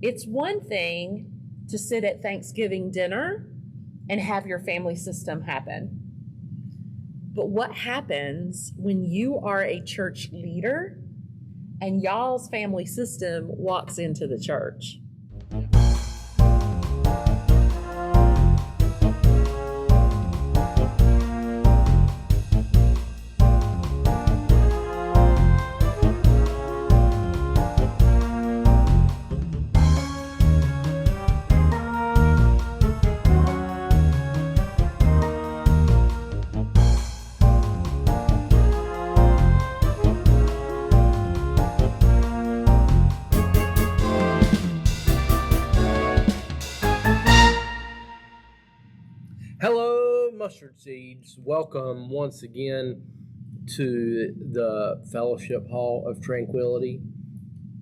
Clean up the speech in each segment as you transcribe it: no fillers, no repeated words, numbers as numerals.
It's one thing to sit at Thanksgiving dinner and have your family system happen. But what happens when you are a church leader and y'all's family system walks into the church? Hello, mustard seeds. Welcome once again to the Fellowship Hall of Tranquility.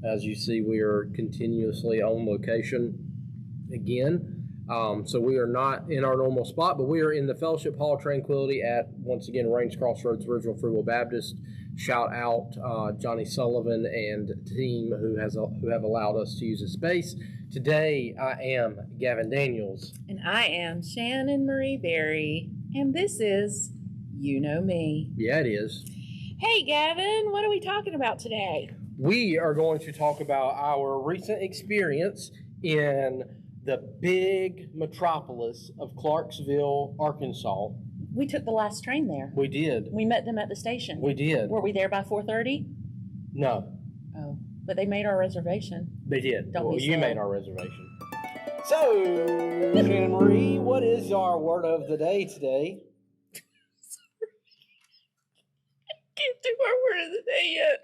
As you see, we are continuously on location again. So we are not in our normal spot, but we are in the Fellowship Hall of Tranquility at, once again, Range Crossroads Original Free Will Baptist. Shout out Johnny Sullivan and team who have allowed us to use the space. Today, I am Gavin Daniels. And I am Shannon Marie Berry. And this is You Know Me. Yeah, it is. Hey, Gavin, what are we talking about today? We are going to talk about our recent experience in the big metropolis of Clarksville, Arkansas. We took the last train there. We did. We met them at the station. We did. Were we there by 4:30? No. Oh, but they made our reservation. They did. Don't be you slow. made our reservation. So, Shannon Marie, what is our word of the day today? I can't do our word of the day yet.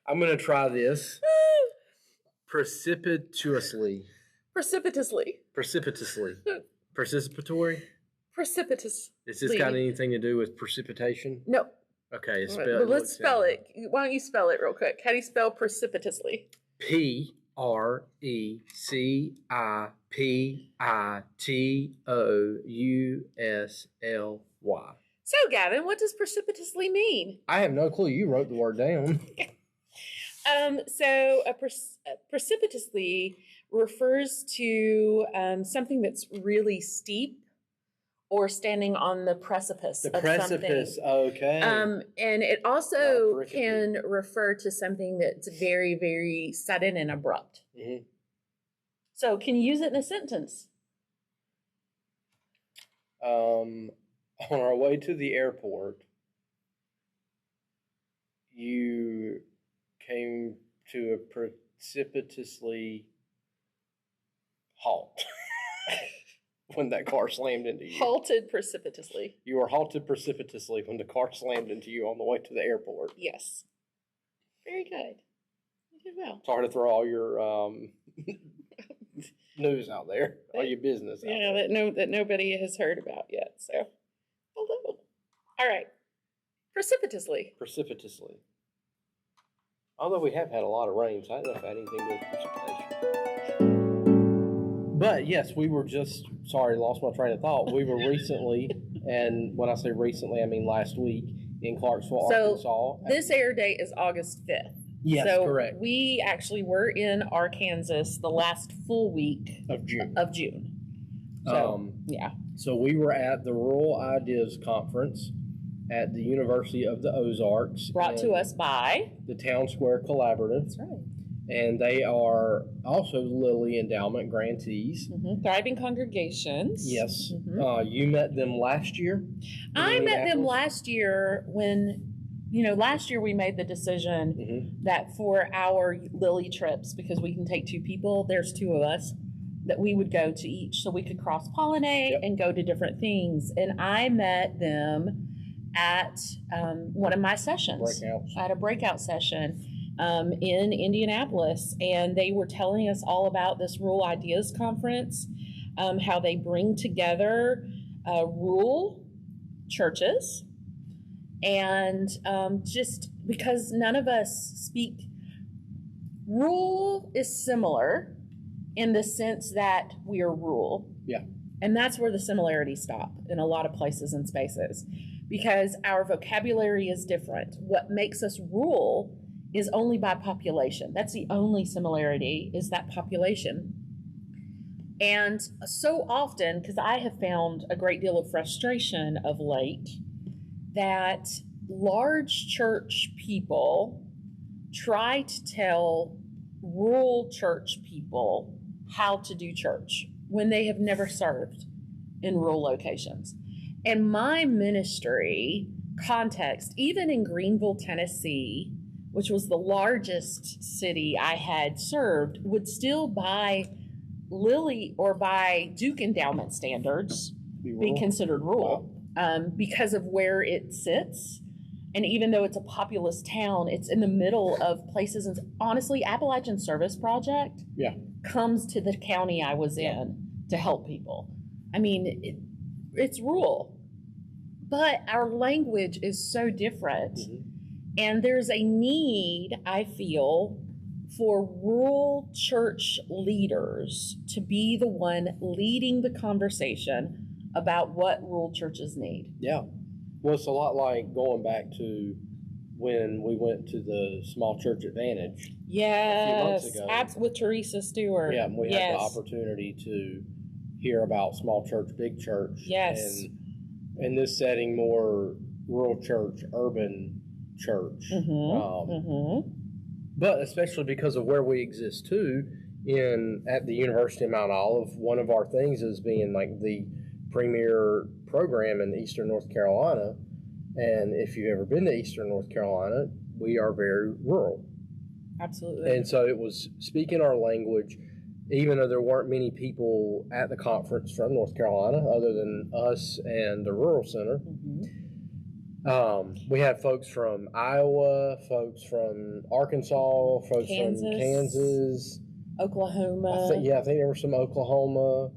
I'm going to try this. Precipitously. Precipitously. Precipitously. Participatory? Precipitous. Is this got anything to do with precipitation? No. Okay, it's But spelled. let's spell it. Why don't you spell it real quick? How do you spell precipitously? Precipitously. So, Gavin, what does precipitously mean? I have no clue. You wrote the word down. So precipitously refers to something that's really steep or standing on the precipice The of precipice, something. okay. And it also Not can refer to something that's very, very sudden and abrupt. Mm-hmm. So can you use it in a sentence? On our way to the airport, you came to a precipitously halt when that car slammed into you. Halted precipitously. You were halted precipitously when the car slammed into you on the way to the airport. Yes. Very good. You did well. Sorry to throw all your news out there, all your business out there. that nobody has heard about yet. So, hello. All right. Precipitously. Precipitously. Although we have had a lot of rain, so I don't know if it had anything to do with precipitation. But yes, we were just, sorry, lost my train of thought. We were recently, and when I say recently, I mean last week, in Clarksville, Arkansas. This air date is August 5th. Yes, so correct. We actually were in Arkansas the last full week of June. So, yeah. So we were at the Rural Ideas Conference at the University of the Ozarks. Brought to us by the Town Square Collaborative. That's right. And they are also Lilly Endowment grantees. Mm-hmm. Thriving congregations. Yes. Mm-hmm. You met them last year? I met them last year when, last year we made the decision that for our Lilly trips, because we can take two people, there's two of us, that we would go to each so we could cross-pollinate and go to different things. And I met them at one of my sessions. I had a breakout session in Indianapolis, and they were telling us all about this Rural Ideas Conference, how they bring together rural churches, and just because none of us speak, rural is similar in the sense that we are rural. Yeah. And that's where the similarities stop in a lot of places and spaces, because our vocabulary is different. What makes us rural is only by population. That's the only similarity, is that population. And so often, because I have found a great deal of frustration of late, that large church people try to tell rural church people how to do church when they have never served in rural locations. And my ministry context, even in Greenville, Tennessee, which was the largest city I had served, would still by Lilly or by Duke Endowment standards be considered rural. Because of where it sits. And even though it's a populous town, it's in the middle of places. And honestly, Appalachian Service Project comes to the county I was in to help people. I mean, it's rural, but our language is so different. And there's a need, I feel, for rural church leaders to be the one leading the conversation about what rural churches need. Yeah. Well, it's a lot like going back to when we went to the Small Church Advantage. Yes. A few months ago. With Teresa Stewart. Yeah, we had the opportunity to hear about small church, big church. Yes. And in this setting, more rural church, urban church. But especially because of where we exist too, at the University of Mount Olive, one of our things is being like the premier program in Eastern North Carolina. And if you've ever been to Eastern North Carolina, we are very rural. Absolutely. And so it was speaking our language, even though there weren't many people at the conference from North Carolina other than us and the Rural Center. We had folks from Iowa, folks from Arkansas, folks from Kansas, Oklahoma. I think there were some Oklahoma.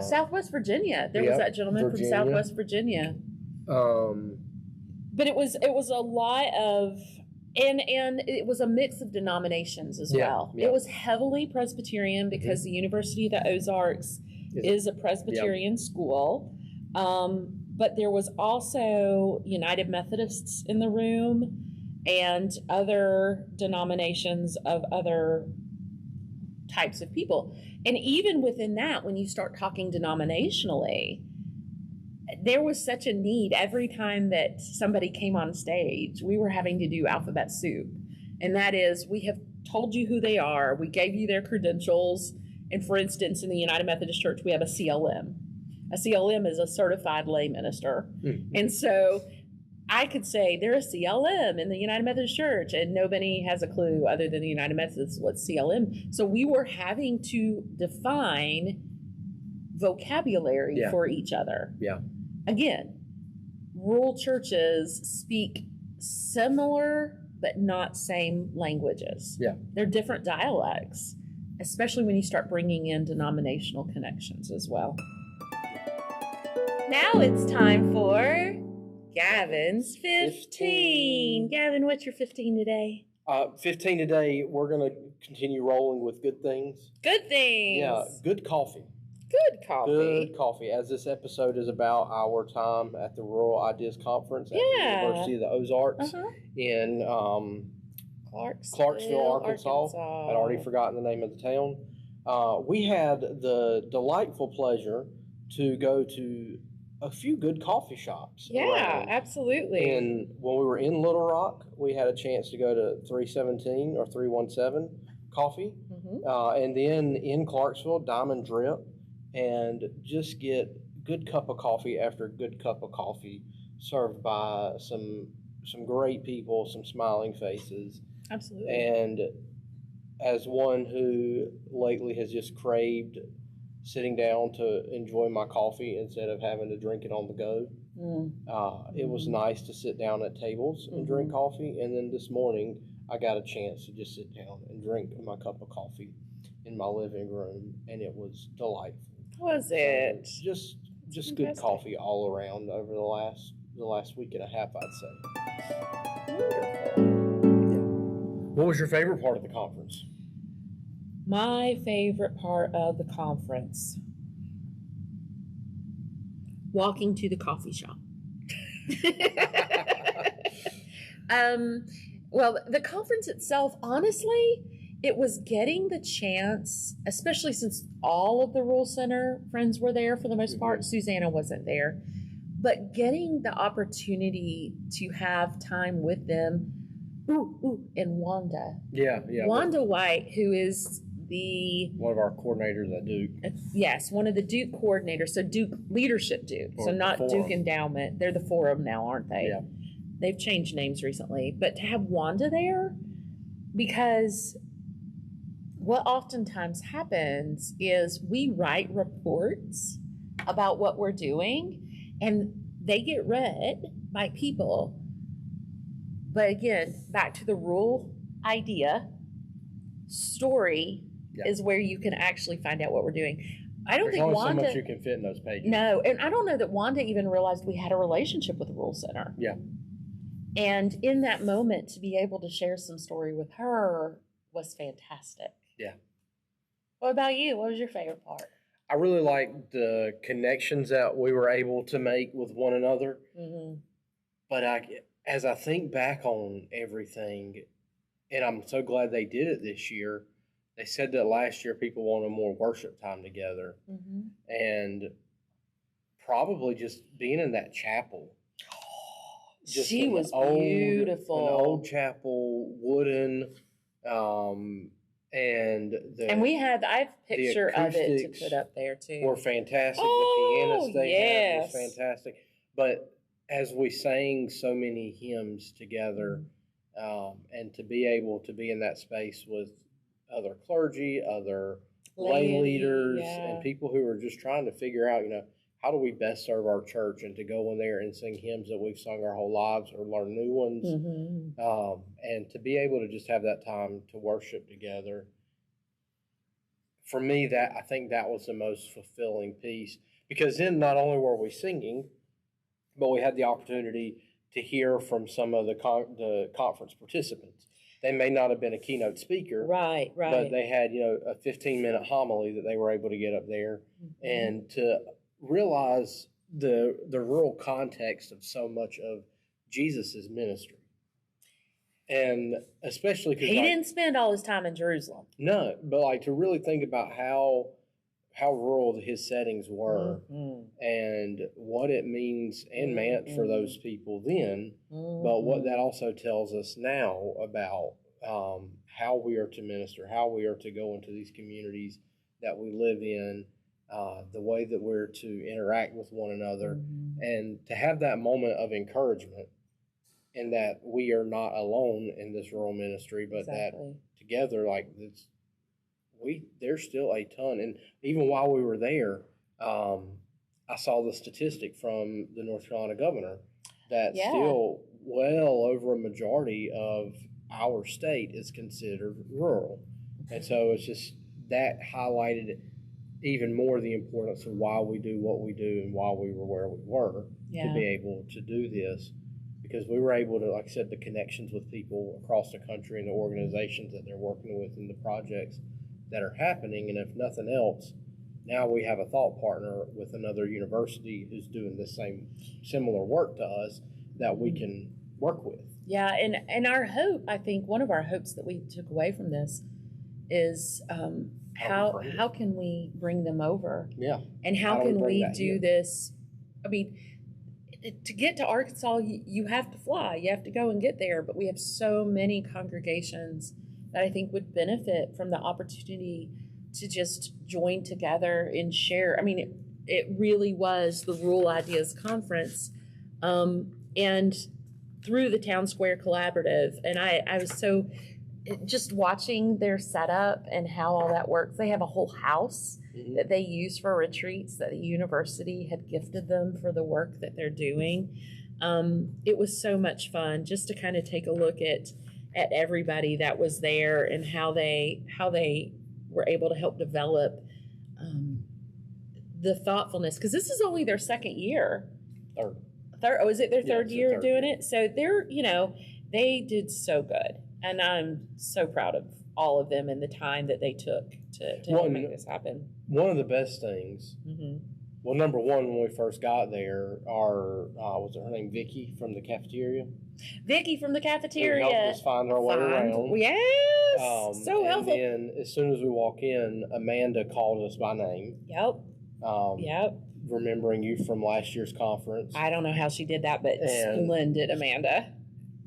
Southwest Virginia. There was that gentleman from Southwest Virginia. But it was a lot of, and it was a mix of denominations as well. It was heavily Presbyterian because the University of the Ozarks is a Presbyterian school. But there was also United Methodists in the room and other denominations of other types of people. And even within that, when you start talking denominationally, there was such a need. Every time that somebody came on stage, we were having to do alphabet soup. And that is, we have told you who they are. We gave you their credentials. And for instance, in the United Methodist Church, we have a CLM. A CLM is a certified lay minister. And so I could say they're a CLM in the United Methodist Church, and nobody has a clue other than the United Methodists what CLM. So we were having to define vocabulary for each other. Again, rural churches speak similar but not same languages. They're different dialects, especially when you start bringing in denominational connections as well. Now it's time for Gavin's 15. Gavin, what's your 15 today? 15 today, we're going to continue rolling with good things. Good things. Yeah, good coffee. Good coffee. Good coffee. As this episode is about our time at the Rural Ideas Conference at the University of the Ozarks in Clarksville, Arkansas. I'd already forgotten the name of the town. We had the delightful pleasure to go to a few good coffee shops. Absolutely. And when we were in Little Rock, we had a chance to go to 317 or 317 Coffee. And then in Clarksville, Diamond Drip, and just get good cup of coffee after good cup of coffee served by some great people, some smiling faces. Absolutely. And as one who lately has just craved sitting down to enjoy my coffee instead of having to drink it on the go. It was nice to sit down at tables and drink coffee. And then this morning, I got a chance to just sit down and drink my cup of coffee in my living room, and it was delightful. Was it? Just good coffee all around over the last week and a half, I'd say. Wonderful. What was your favorite part of the conference? My favorite part of the conference, walking to the coffee shop. Well, the conference itself, honestly, it was getting the chance, especially since all of the Rule Center friends were there for the most part. Susanna wasn't there. But getting the opportunity to have time with them, and Wanda. Yeah. Wanda White, who is one of our coordinators at Duke. Yes, one of the Duke coordinators. So Duke Leadership Duke. So not Duke Endowment. They're the Forum now, aren't they? Yeah. They've changed names recently. But to have Wanda there, because what oftentimes happens is we write reports about what we're doing and they get read by people. But again, back to the rule idea, story is where you can actually find out what we're doing. I don't think Wanda. So much you can fit in those pages. No, and I don't know that Wanda even realized we had a relationship with the Rule Center. Yeah. And in that moment, to be able to share some story with her was fantastic. Yeah. What about you? What was your favorite part? I really liked the connections that we were able to make with one another. Mm-hmm. But as I think back on everything, and I'm so glad they did it this year, they said that last year people wanted more worship time together. Mm-hmm. And probably just being in that chapel. She was beautiful. An old chapel, wooden, and we had I have a picture of it to put up there too. Were fantastic. The pianist they had was fantastic. But as we sang so many hymns together, and to be able to be in that space with other clergy, other lay leaders, and people who are just trying to figure out, how do we best serve our church, and to go in there and sing hymns that we've sung our whole lives or learn new ones. Mm-hmm. And to be able to just have that time to worship together. For me, I think that was the most fulfilling piece, because then not only were we singing, but we had the opportunity to hear from some of the conference participants. They may not have been a keynote speaker, right, but they had a 15-minute homily that they were able to get up there, and to realize the real context of so much of Jesus's ministry, and especially because he didn't spend all his time in Jerusalem. No, but to really think about how rural his settings were, and what it means and meant for those people then, but what that also tells us now about how we are to minister, how we are to go into these communities that we live in, the way that we're to interact with one another, and to have that moment of encouragement, and that we are not alone in this rural ministry, but that together, there's still a ton. And even while we were there, I saw the statistic from the North Carolina governor that still well over a majority of our state is considered rural. And so it's just that highlighted even more the importance of why we do what we do and why we were where we were to be able to do this. Because we were able to, like I said, the connections with people across the country and the organizations that they're working with and the projects that are happening. And if nothing else, now we have a thought partner with another university who's doing the similar work to us that we can work with. Yeah, and our hope, I think one of our hopes that we took away from this is how can we bring them over? Yeah. And how can we do this? I mean, to get to Arkansas, you have to fly. You have to go and get there. But we have so many congregations that I think would benefit from the opportunity to just join together and share. I mean, it really was the Rural Ideas Conference, and through the Town Square Collaborative. And I was so just watching their setup and how all that works. They have a whole house that they use for retreats that the university had gifted them for the work that they're doing. It was so much fun just to kind of take a look at everybody that was there and how they were able to help develop the thoughtfulness, because this is only their second year. Third. Oh, is it their third year of doing it? So they did so good, and I'm so proud of all of them and the time that they took to help make this happen. One of the best things Well, number one, when we first got there, our was it her name Vicky from the cafeteria? Vicky from the cafeteria Who helped us find our way around. Yes, so helpful. And then as soon as we walk in, Amanda called us by name. Yep. Remembering you from last year's conference. I don't know how she did that, but splendid, Amanda.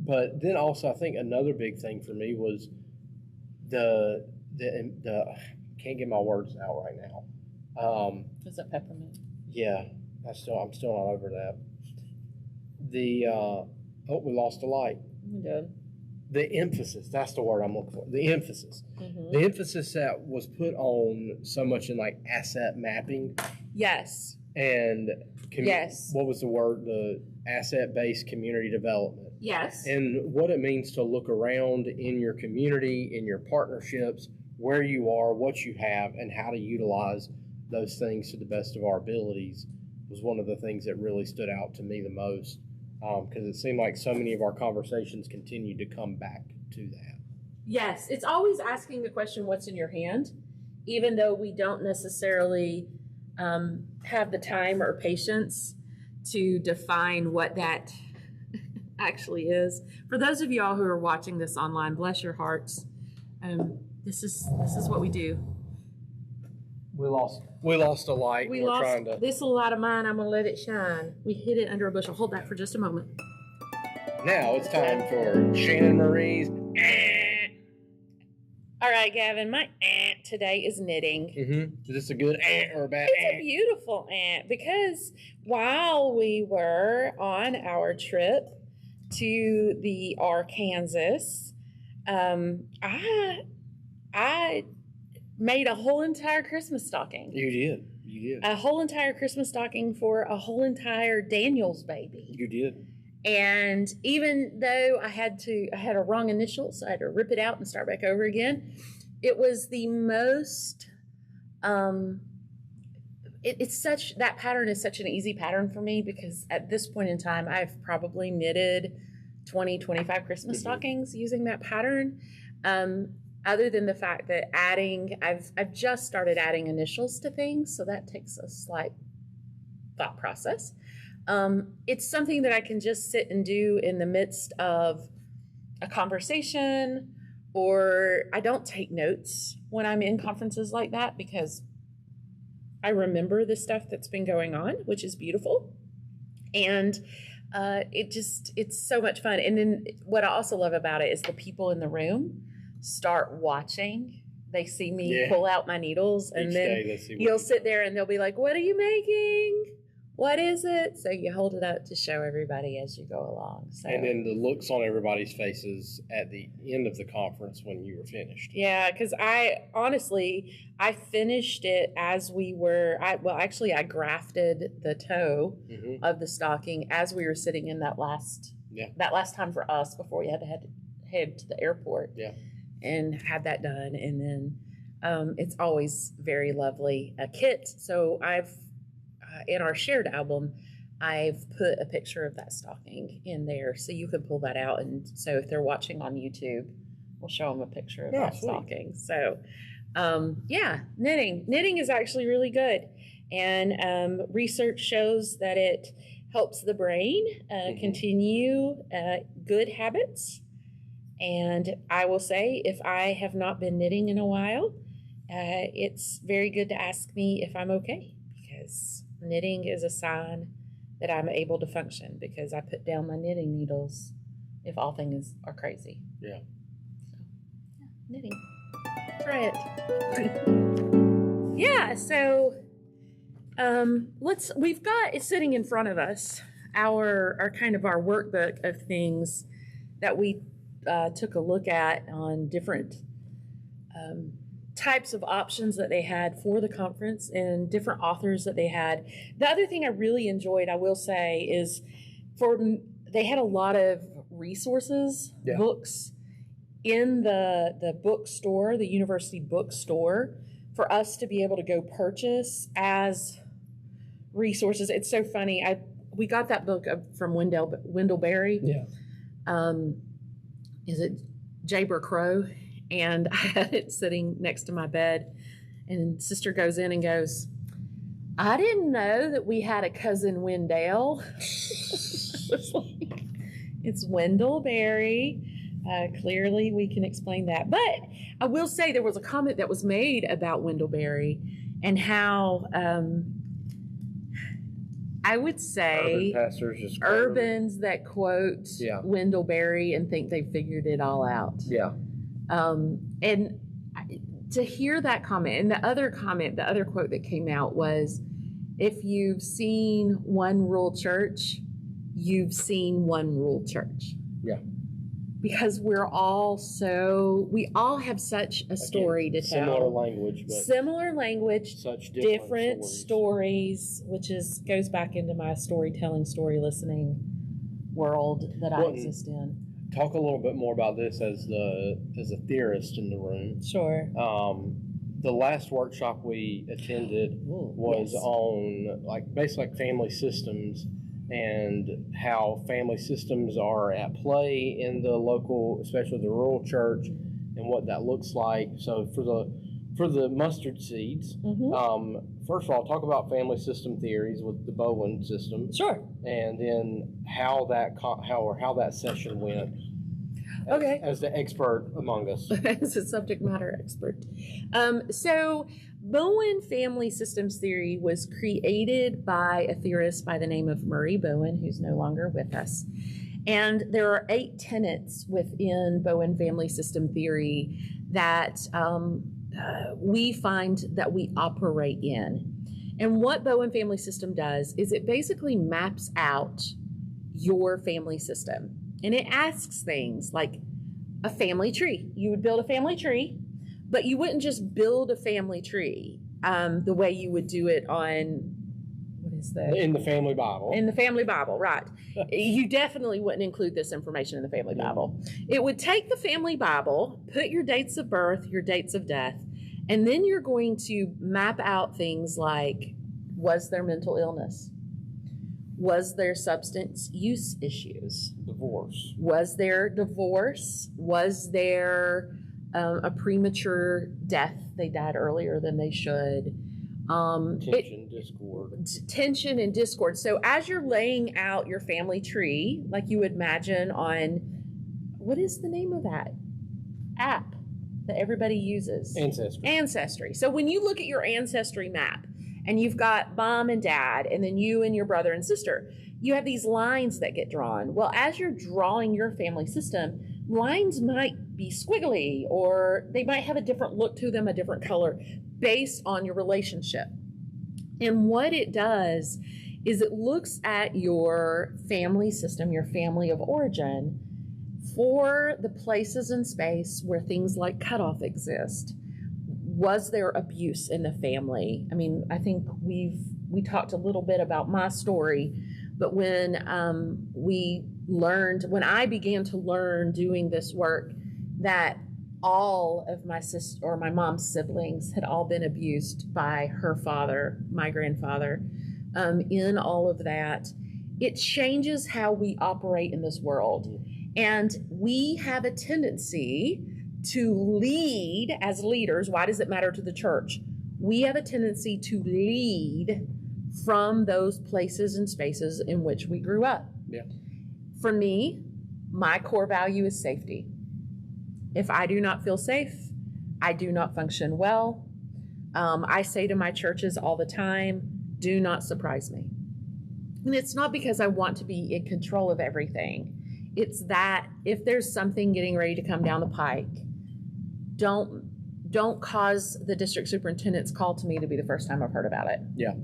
But then also, I think another big thing for me was the can't get my words out right now. Is it peppermint? Yeah, I'm still not over that. We lost a light. We did. The emphasis, that's the word I'm looking for. The emphasis. Mm-hmm. The emphasis that was put on so much in like asset mapping. Yes. And yes. What was the word? The asset-based community development. Yes. And what it means to look around in your community, in your partnerships, where you are, what you have, and how to utilize those things to the best of our abilities was one of the things that really stood out to me the most, because it seemed like so many of our conversations continued to come back to that. Yes, it's always asking the question, what's in your hand, even though we don't necessarily have the time or patience to define what that actually is. For those of y'all who are watching this online, bless your hearts. This is what we do. We lost a light. We're trying to. This little light of mine, I'm gonna let it shine. We hid it under a bushel. Hold that for just a moment. Now it's time for Shannon Marie's. All right, Gavin, my aunt today is knitting. Mm-hmm. Is this a good aunt or a bad aunt? It's a beautiful aunt, because while we were on our trip to the Arkansas, I made a whole entire Christmas stocking. You did. A whole entire Christmas stocking for a whole entire Daniel's baby. You did. And even though I had a wrong initial, so I had to rip it out and start back over again, it was the most, that pattern is such an easy pattern for me, because at this point in time, I've probably knitted 25 Christmas stockings using that pattern. Other than the fact that I've just started adding initials to things, so that takes a slight thought process. It's something that I can just sit and do in the midst of a conversation, or I don't take notes when I'm in conferences like that, because I remember the stuff that's been going on, which is beautiful. And it's so much fun. And then what I also love about it is the people in the room start watching. They see me pull out my needles, and then you'll sit there and they'll be like, "What are you making? What is it?" So you hold it up to show everybody as you go along. So. And then the looks on everybody's faces at the end of the conference when you were finished. Yeah, because I finished it as we were. I grafted the toe of the stocking as we were sitting in that last time for us before we had to head to the airport. Yeah. And had that done, and then it's always very lovely. A kit. So I've in our shared album, I've put a picture of that stocking in there, so you can pull that out. And so if they're watching on YouTube, we'll show them a picture of that stocking. So knitting is actually really good, and research shows that it helps the brain continue good habits. And I will say, if I have not been knitting in a while, it's very good to ask me if I'm okay, because knitting is a sign that I'm able to function, because I put down my knitting needles if all things are crazy. Yeah. So, knitting. Try it. Yeah, so we've got it sitting in front of us, our kind of our workbook of things that we took a look at on different types of options that they had for the conference and different authors that they had. The other thing I really enjoyed, I will say, is they had a lot of resources, books in the bookstore, the university bookstore, for us to be able to go purchase as resources. It's so funny. We got that book from Wendell-Berry. Yeah. Is it Jabber Crow? And I had it sitting next to my bed, and sister goes in and goes, I didn't know that we had a cousin Wendell. It's Wendellberry. Clearly, we can explain that. But I will say there was a comment that was made about Wendellberry and how I would say Urban pastors just urbans that quote Wendellberry and think they figured it all out. Yeah. And to hear that comment, and the other quote that came out was, if you've seen one rural church, you've seen one rural church. Yeah. Because we all have such a story to tell. Similar language, such different stories, which goes back into my storytelling, story listening world that I exist in. Talk a little bit more about this as a theorist in the room. Sure. The last workshop we attended was on basically family systems and how family systems are at play in the local, especially the rural church, and what that looks like. So for the mustard seeds, first of all, talk about family system theories with the Bowen system. Sure. And then how that session went. As the expert among us. As a subject matter expert. So Bowen family systems theory was created by a theorist by the name of Murray Bowen, who's no longer with us. And there are 8 tenets within Bowen family system theory that we find that we operate in. And what Bowen family system does is it basically maps out your family system. And it asks things like a family tree. You would build a family tree, but you wouldn't just build a family tree the way you would do it on, in the family Bible. In the family Bible, right. You definitely wouldn't include this information in the family Bible. It would take the family Bible, put your dates of birth, your dates of death, and then you're going to map out things like, was there mental illness? Was there substance use issues? Divorce. Was there divorce? Was there a premature death? They died earlier than they should. Tension and discord. So as you're laying out your family tree, like you would imagine on, what is the name of that app that everybody uses? Ancestry. So when you look at your ancestry map, and you've got mom and dad, and then you and your brother and sister, you have these lines that get drawn. Well, as you're drawing your family system, lines might be squiggly, or they might have a different look to them, a different color, based on your relationship. And what it does is it looks at your family system, your family of origin, for the places in space where things like cutoff exist. Was there abuse in the family? I mean, I think we talked a little bit about my story, but when I began to learn doing this work that all of my mom's siblings had all been abused by her father, my grandfather, in all of that, it changes how we operate in this world. And we have a tendency to lead as leaders. Why does it matter to the church? We have a tendency to lead from those places and spaces in which we grew up. Yeah. For me, my core value is safety. If I do not feel safe, I do not function well. I say to my churches all the time, do not surprise me. And it's not because I want to be in control of everything. It's that if there's something getting ready to come down the pike, don't cause the district superintendent's call to me to be the first time I've heard about it. Yeah.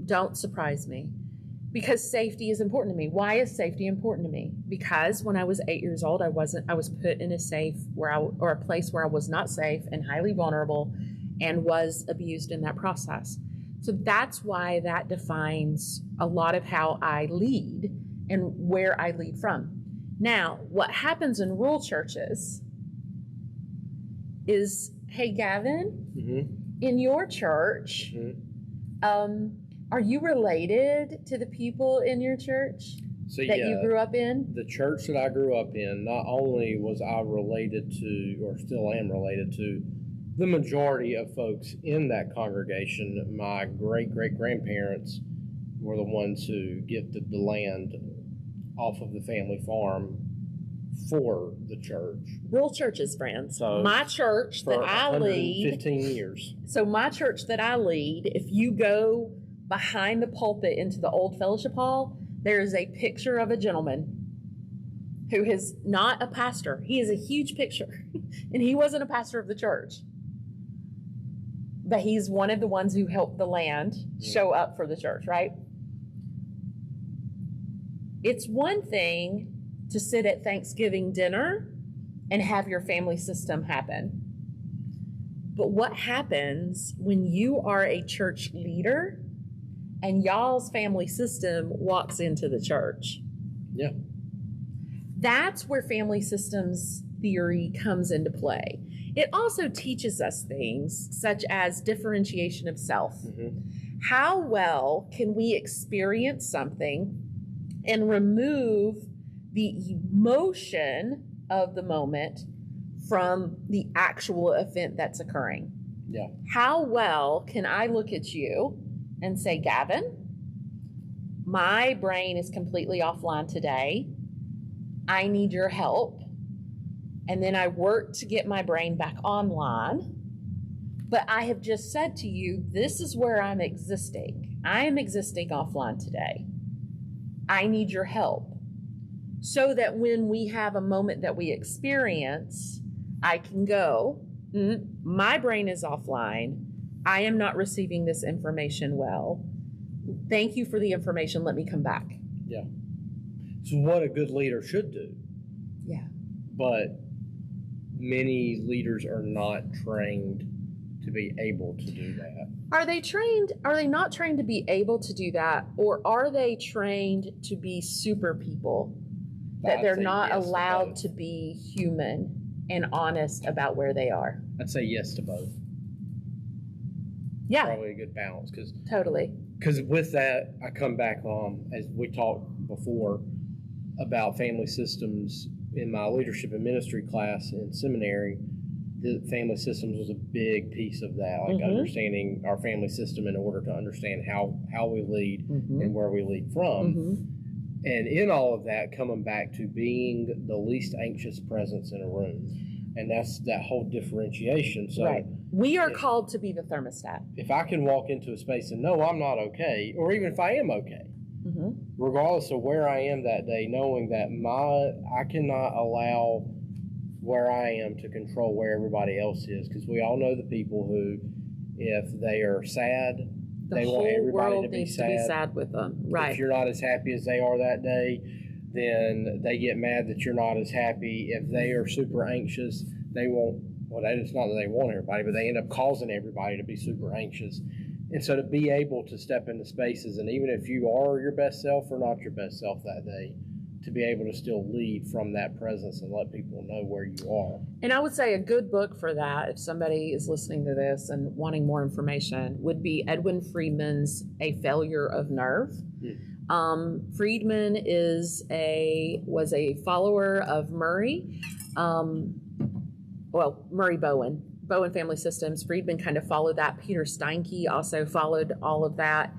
Don't surprise me, because safety is important to me. Why is safety important to me? Because when I was 8 years old, I was put in a a place where I was not safe and highly vulnerable, and was abused in that process. So that's why that defines a lot of how I lead and where I lead from. Now, what happens in rural churches is, hey, Gavin, in your church, are you related to the people in your church you grew up in? The church that I grew up in, not only was I related to, or still am related to, the majority of folks in that congregation, my great-great-grandparents, were the ones who gifted the land off of the family farm for the church. Real churches, friends. So my church that I lead, 15 years. So my church that I lead, if you go behind the pulpit into the old fellowship hall, there is a picture of a gentleman who is not a pastor. He is a huge picture, and he wasn't a pastor of the church. But he's one of the ones who helped the land show up for the church, right? It's one thing to sit at Thanksgiving dinner and have your family system happen. But what happens when you are a church leader and y'all's family system walks into the church? Yeah. That's where family systems theory comes into play. It also teaches us things such as differentiation of self. How well can we experience something and remove the emotion of the moment from the actual event that's occurring? Yeah. How well can I look at you and say, Gavin, my brain is completely offline today. I need your help. And then I work to get my brain back online. But I have just said to you, this is where I'm existing. I am existing offline today. I need your help. So that when we have a moment that we experience, I can go, my brain is offline. I am not receiving this information well. Thank you for the information. Let me come back. Yeah. So what a good leader should do. Yeah. But many leaders are not trained to be able to do that. Are they trained? Are they not trained to be able to do that? Or are they trained to be super people? That they're not allowed to be human and honest about where they are? I'd say yes to both. Yeah. Probably a good balance. Totally. Because with that, I come back on, as we talked before, about family systems in my leadership and ministry class in seminary. The family systems was a big piece of that, like understanding our family system in order to understand how we lead and where we lead from. And in all of that, coming back to being the least anxious presence in a room. And that's that whole differentiation. So right. We are called to be the thermostat. If I can walk into a space and know I'm not okay, or even if I am okay, regardless of where I am that day, knowing that I cannot allow where I am to control where everybody else is, because we all know the people who, if they are sad, they want everybody to be sad with them. Right. If you're not as happy as they are that day, then they get mad that you're not as happy. If they are super anxious, they won't. Well, it's not that they want everybody, but they end up causing everybody to be super anxious. And so to be able to step into spaces, and even if you are your best self or not your best self that day, to be able to still lead from that presence and let people know where you are. And I would say a good book for that, if somebody is listening to this and wanting more information, would be Edwin Friedman's A Failure of Nerve. Friedman was a follower of Murray. Murray Bowen Family Systems. Friedman kind of followed that. Peter Steinke also followed all of that.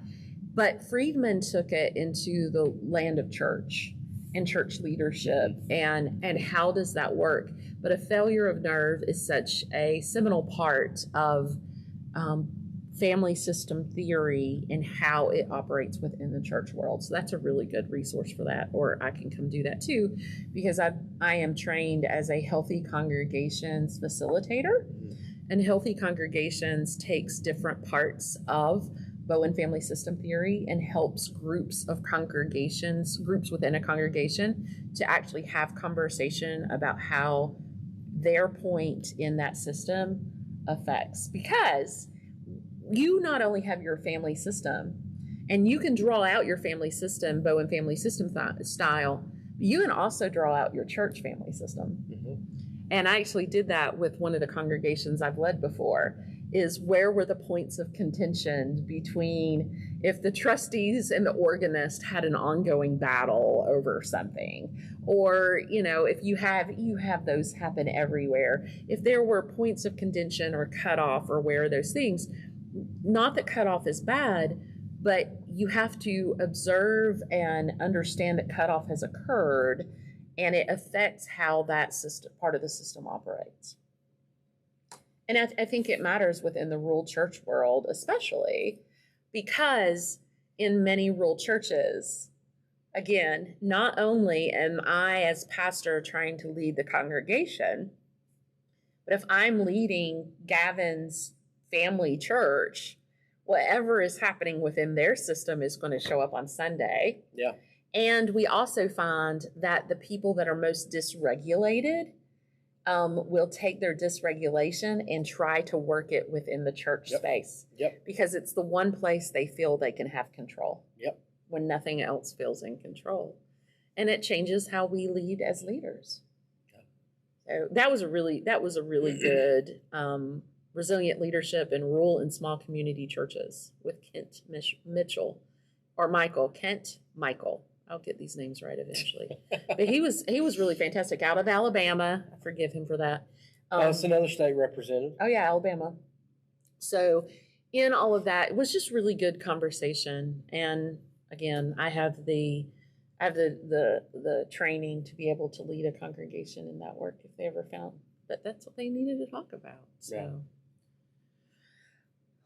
But Friedman took it into the land of church and church leadership and how does that work. But A Failure of Nerve is such a seminal part of family system theory and how it operates within the church world. So that's a really good resource for that, or I can come do that too, because I am trained as a Healthy Congregations facilitator, and Healthy Congregations takes different parts of Bowen family system theory and helps groups within a congregation to actually have conversation about how their point in that system affects. Because you not only have your family system, and you can draw out your family system, Bowen family system style, but you can also draw out your church family system. And I actually did that with one of the congregations I've led before, is where were the points of contention between if the trustees and the organist had an ongoing battle over something, or, you know, if you have those happen everywhere. If there were points of contention or cutoff or where those things, not that cutoff is bad, but you have to observe and understand that cutoff has occurred, and it affects how that system, part of the system, operates. And I think it matters within the rural church world, especially because in many rural churches, again, not only am I as pastor trying to lead the congregation, but if I'm leading Gavin's family church, whatever is happening within their system is going to show up on Sunday. Yeah. And we also find that the people that are most dysregulated will take their dysregulation and try to work it within the church space. Yep. Because it's the one place they feel they can have control. Yep. When nothing else feels in control. And it changes how we lead as leaders. So that was a really good resilient leadership in rural and small community churches with Kent Mitchell, or Kent Michael. I'll get these names right eventually. But he was really fantastic, out of Alabama. I forgive him for that. That's another state representative. Oh yeah, Alabama. So in all of that, it was just really good conversation. And again, I have the training to be able to lead a congregation in that work if they ever found that that's what they needed to talk about. So yeah.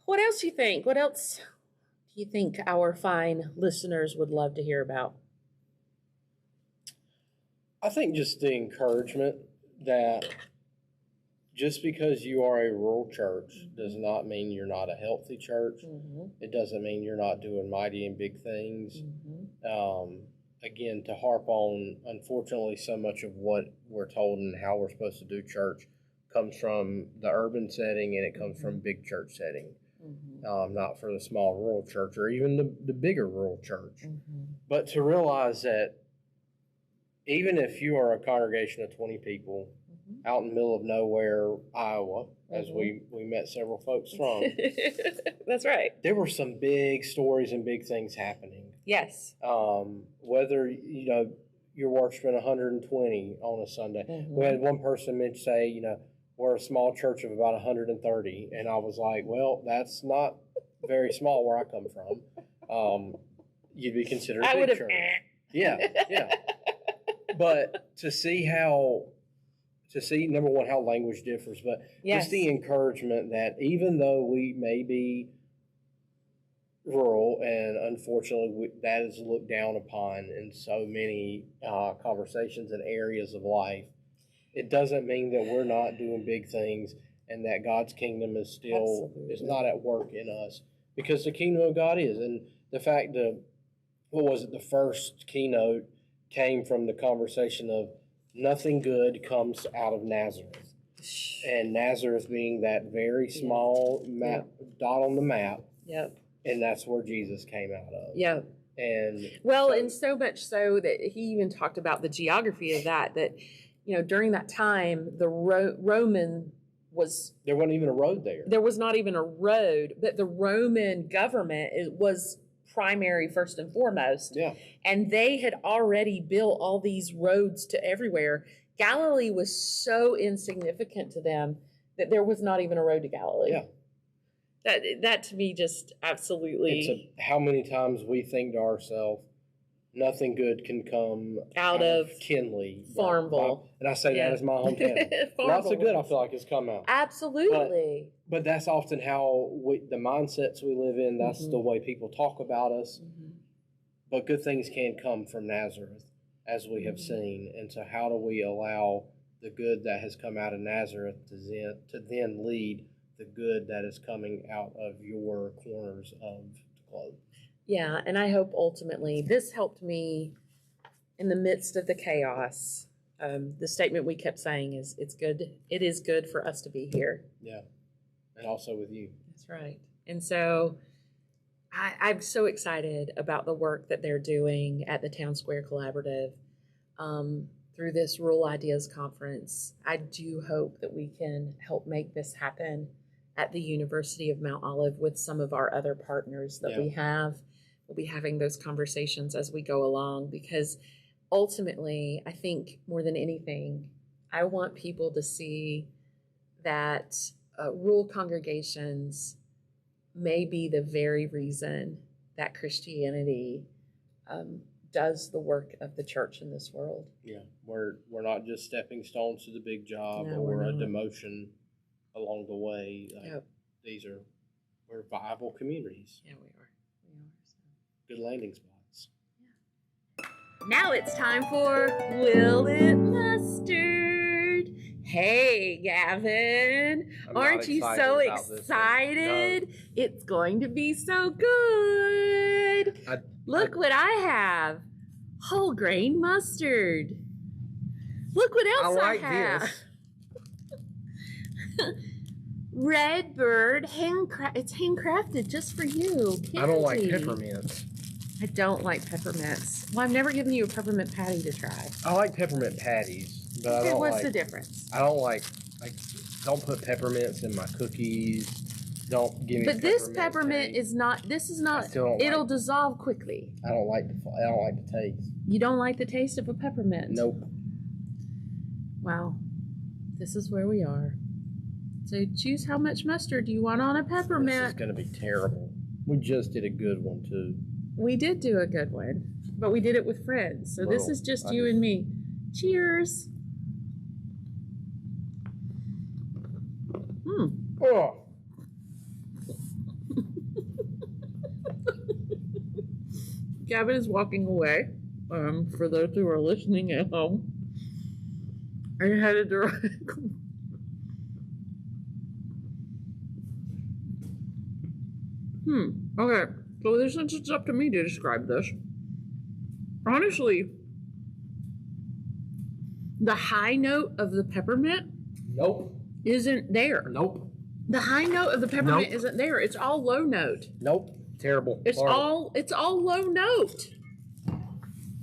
What else do you think? What else do you think our fine listeners would love to hear about? I think just the encouragement that just because you are a rural church does not mean you're not a healthy church. Mm-hmm. It doesn't mean you're not doing mighty and big things. Mm-hmm. Again, to harp on, unfortunately, so much of what we're told and how we're supposed to do church comes from the urban setting, and it comes from big church setting. Mm-hmm. Not for the small rural church or even the bigger rural church. Mm-hmm. But to realize that even if you are a congregation of 20 people out in the middle of nowhere, Iowa, as we met several folks from. That's right. There were some big stories and big things happening. Yes. Whether, your work's been 120 on a Sunday. Mm-hmm. We had one person say, we're a small church of about 130. And I was like, well, that's not very small where I come from. You'd be considered a big church. Yeah. But to see, number one, how language differs, but just the encouragement that even though we may be rural, and unfortunately that is looked down upon in so many conversations and areas of life, it doesn't mean that we're not doing big things and that God's kingdom is still is not at work in us, because the kingdom of God is. And the fact that, the first keynote came from the conversation of nothing good comes out of Nazareth. And Nazareth being that very small dot on the map. Yep. And that's where Jesus came out of. Yep. And and so much so that he even talked about the geography of that during that time, the Roman was... There wasn't even a road there. There was not even a road, but the Roman government was primary first and foremost. Yeah. And they had already built all these roads to everywhere. Galilee was so insignificant to them that there was not even a road to Galilee. Yeah. That to me just absolutely... how many times we think to ourselves, nothing good can come out of Kinley. Farmville. And I say that as my hometown. Lots of good I feel like has come out. Absolutely. But that's often how the mindsets we live in, that's the way people talk about us. Mm-hmm. But good things can come from Nazareth, as we have seen. And so how do we allow the good that has come out of Nazareth to then lead the good that is coming out of your corners of the globe? Yeah, and I hope ultimately this helped me in the midst of the chaos. The statement we kept saying is, it is good for us to be here. Yeah, and also with you. That's right. And so I'm so excited about the work that they're doing at the Town Square Collaborative through this Rural Ideas Conference. I do hope that we can help make this happen at the University of Mount Olive with some of our other partners that we have. We'll be having those conversations as we go along, because ultimately, I think more than anything, I want people to see that rural congregations may be the very reason that Christianity does the work of the church in this world. Yeah, we're not just stepping stones to the big job, No, or we're a not. demotion along the way. Yep. We're viable communities. Yeah, we are. Good landing spots. Now it's time for Will It Mustard. Hey, Gavin. Aren't you so excited? No. It's going to be so good. Look what I have. Whole grain mustard. Look what else I have. This. Red Bird it's handcrafted just for you. Candy. I don't like peppermints. I don't like peppermints. Well, I've never given you a peppermint patty to try. I like peppermint patties, but I don't What's the difference? I don't like don't put peppermints in my cookies. Don't give me. But this peppermint is not. This is not. It'll dissolve quickly. I don't like the taste. You don't like the taste of a peppermint? Nope. Wow, this is where we are. So choose how much mustard you want on a peppermint. This is going to be terrible. We just did a good one too. We did do a good one, but we did it with friends. So this is just you and me. Cheers. Oh. Gavin is walking away. For those who are listening at home, I headed directly. Okay. So since it's up to me to describe this, honestly, the high note of the peppermint isn't there. Nope. The high note of the peppermint isn't there. It's all low note. Nope. Terrible. It's all low note.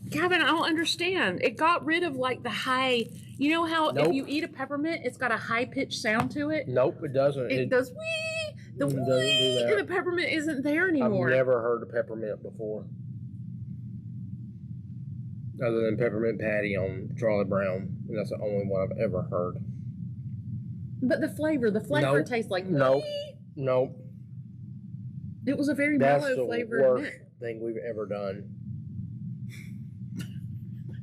Gavin, I don't understand. It got rid of like the high. You know how if you eat a peppermint, it's got a high pitched sound to it? Nope, it doesn't. It does wee. The wee and the peppermint isn't there anymore. I've never heard of peppermint before. Other than peppermint patty on Charlie Brown. And that's the only one I've ever heard. But the flavor tastes like Nope. It was a very mellow flavor. That's the worst thing we've ever done.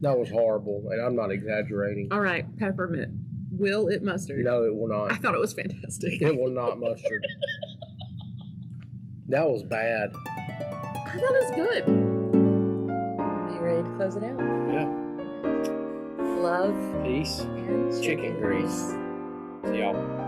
That was horrible, and I'm not exaggerating. All right, peppermint. Will it mustard? No, it will not. I thought it was fantastic. It will not mustard. That was bad. I thought it was good. Are you ready to close it out? Yeah. Love, peace, and chicken grease. See y'all.